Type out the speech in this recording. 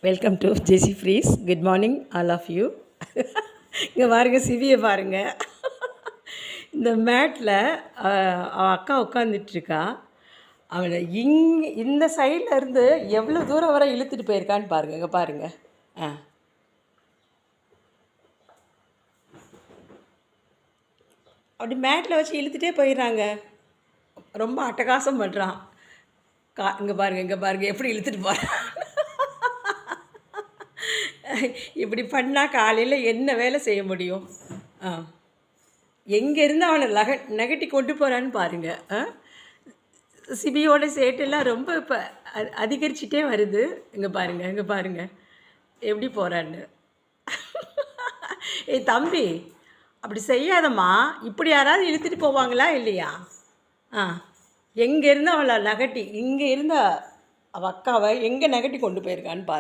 Welcome to Jessie freeze. Good morning all of you. இங்கே பாருங்கள், சிவியை பாருங்கள். இந்த மேட்டில் அவள் அக்கா உட்காந்துட்ருக்கா. அவளை இந்த சைடில் இருந்து எவ்வளோ தூரம் வரை இழுத்துட்டு போயிருக்கான்னு பாருங்கள். இங்கே பாருங்கள். அப்படி மேட்டில் வச்சு இழுத்துட்டே போயிடுறாங்க. ரொம்ப அட்டகாசம் பண்ணுறான். இங்கே பாருங்கள் எப்படி இழுத்துட்டு போகிறான். இப்படி பண்ணால் காலையில் என்ன வேலை செய்ய முடியும்? எங்கேருந்து அவனை நகட்டி கொண்டு போகிறான்னு பாருங்கள். சிபியோட சேட்டெல்லாம் ரொம்ப இப்போ அதிகரிச்சிட்டே வருது. இங்கே பாருங்கள் எப்படி போகிறான்னு. ஏய் தம்பி, அப்படி செய்யாதம்மா. இப்படி யாராவது இழுத்துட்டு போவாங்களா இல்லையா? எங்கேருந்து அவளை நகட்டி, இங்கே இருந்த அவள் அக்காவை எங்கே நகட்டி கொண்டு போயிருக்கான்னு பாரு.